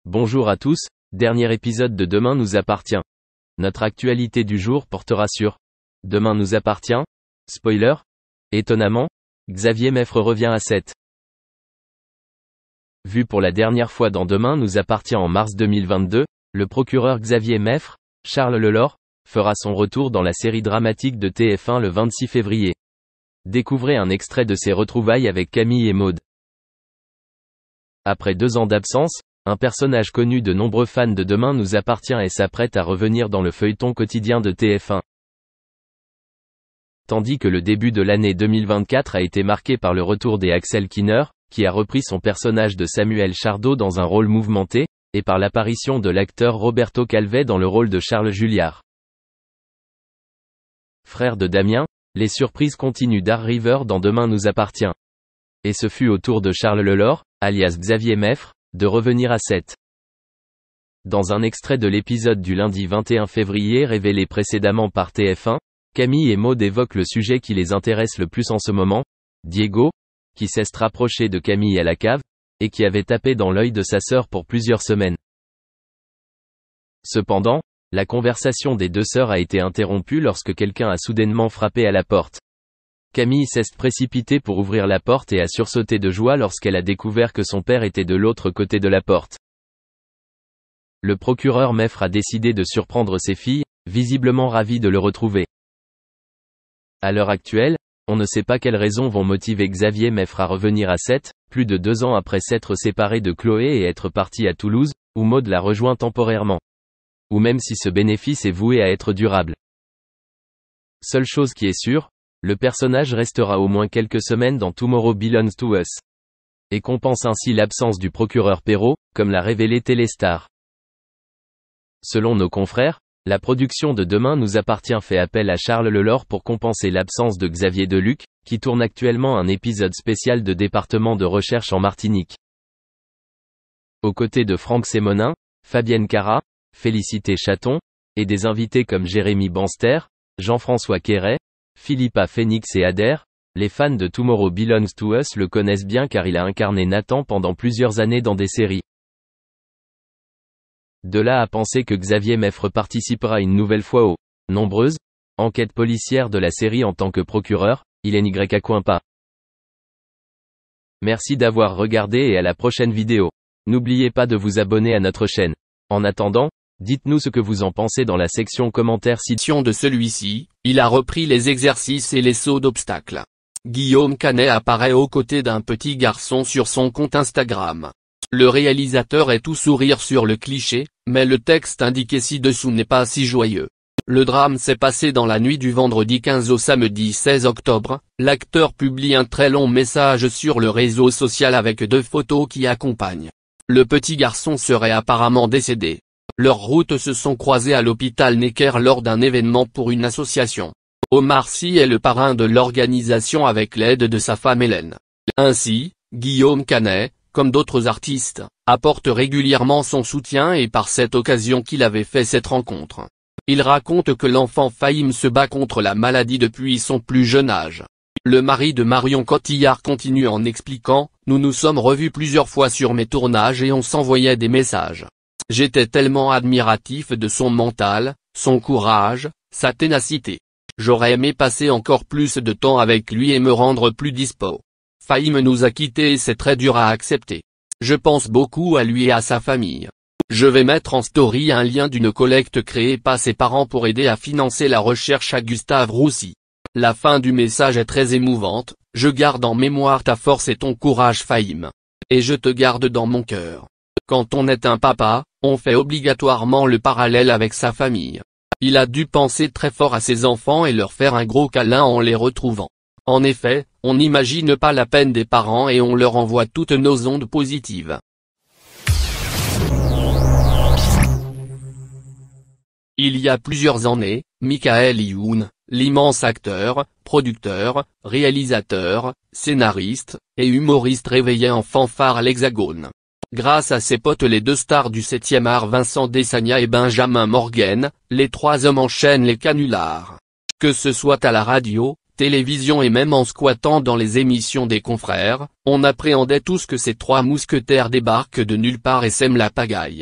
Bonjour à tous, dernier épisode de Demain nous appartient. Notre actualité du jour portera sur Demain nous appartient. Spoiler. Étonnamment, Xavier Meffre revient à 7. Vu pour la dernière fois dans Demain nous appartient en mars 2022, le procureur Xavier Meffre, Charles Lelore, fera son retour dans la série dramatique de TF1 le 26 février. Découvrez un extrait de ses retrouvailles avec Camille et Maud. Après 2 ans d'absence, un personnage connu de nombreux fans de Demain nous appartient et s'apprête à revenir dans le feuilleton quotidien de TF1. Tandis que le début de l'année 2024 a été marqué par le retour des Axel Kinner, qui a repris son personnage de Samuel Chardot dans un rôle mouvementé, et par l'apparition de l'acteur Roberto Calvet dans le rôle de Charles Julliard. Frère de Damien, les surprises continuent d'arriver dans Demain nous appartient. Et ce fut au tour de Charles Lelore, alias Xavier Meffre, de revenir à 7. Dans un extrait de l'épisode du lundi 21 février révélé précédemment par TF1, Camille et Maud évoquent le sujet qui les intéresse le plus en ce moment, Diego, qui s'est rapproché de Camille à la cave, et qui avait tapé dans l'œil de sa sœur pour plusieurs semaines. Cependant, la conversation des deux sœurs a été interrompue lorsque quelqu'un a soudainement frappé à la porte. Camille s'est précipitée pour ouvrir la porte et a sursauté de joie lorsqu'elle a découvert que son père était de l'autre côté de la porte. Le procureur Meffre a décidé de surprendre ses filles, visiblement ravies de le retrouver. À l'heure actuelle, on ne sait pas quelles raisons vont motiver Xavier Meffre à revenir à 7, plus de 2 ans après s'être séparé de Chloé et être parti à Toulouse, où Maud l'a rejoint temporairement. Ou même si ce bénéfice est voué à être durable. Seule chose qui est sûre, le personnage restera au moins quelques semaines dans Tomorrow Belongs to Us. Et compense ainsi l'absence du procureur Perrault, comme l'a révélé Téléstar. Selon nos confrères, la production de Demain nous appartient fait appel à Charles Lelore pour compenser l'absence de Xavier Deluc, qui tourne actuellement un épisode spécial de département de recherche en Martinique. Aux côtés de Franck Sémonin, Fabienne Cara, Félicité Chaton, et des invités comme Jérémy Banster, Jean-François Quéret, Philippa Phoenix et Adair, les fans de Tomorrow Belongs to Us le connaissent bien car il a incarné Nathan pendant plusieurs années dans des séries. De là à penser que Xavier Meffre participera une nouvelle fois aux nombreuses enquêtes policières de la série en tant que procureur, il n'y a coin pas. Merci d'avoir regardé et à la prochaine vidéo. N'oubliez pas de vous abonner à notre chaîne. En attendant, dites-nous ce que vous en pensez dans la section commentaires de celui-ci, il a repris les exercices et les sauts d'obstacles. Guillaume Canet apparaît aux côtés d'un petit garçon sur son compte Instagram. Le réalisateur est tout sourire sur le cliché, mais le texte indiqué ci-dessous n'est pas si joyeux. Le drame s'est passé dans la nuit du vendredi 15 au samedi 16 octobre, l'acteur publie un très long message sur le réseau social avec 2 photos qui accompagnent. Le petit garçon serait apparemment décédé. Leurs routes se sont croisées à l'hôpital Necker lors d'un événement pour une association. Omar Sy est le parrain de l'organisation avec l'aide de sa femme Hélène. Ainsi, Guillaume Canet, comme d'autres artistes, apporte régulièrement son soutien et par cette occasion qu'il avait fait cette rencontre. Il raconte que l'enfant Fahim se bat contre la maladie depuis son plus jeune âge. Le mari de Marion Cotillard continue en expliquant « Nous nous sommes revus plusieurs fois sur mes tournages et on s'envoyait des messages. J'étais tellement admiratif de son mental, son courage, sa ténacité. J'aurais aimé passer encore plus de temps avec lui et me rendre plus dispo. Fahim nous a quittés et c'est très dur à accepter. Je pense beaucoup à lui et à sa famille. Je vais mettre en story un lien d'une collecte créée par ses parents pour aider à financer la recherche à Gustave Roussy. La fin du message est très émouvante, je garde en mémoire ta force et ton courage Fahim. Et je te garde dans mon cœur. Quand on est un papa, on fait obligatoirement le parallèle avec sa famille. Il a dû penser très fort à ses enfants et leur faire un gros câlin en les retrouvant. En effet, on n'imagine pas la peine des parents et on leur envoie toutes nos ondes positives. Il y a plusieurs années, Michael Youn, l'immense acteur, producteur, réalisateur, scénariste, et humoriste réveillait en fanfare l'Hexagone. Grâce à ses potes les 2 stars du 7e art Vincent Desagna et Benjamin Morgen, les 3 hommes enchaînent les canulars. Que ce soit à la radio, télévision et même en squattant dans les émissions des confrères, on appréhendait tous que ces trois mousquetaires débarquent de nulle part et sèment la pagaille.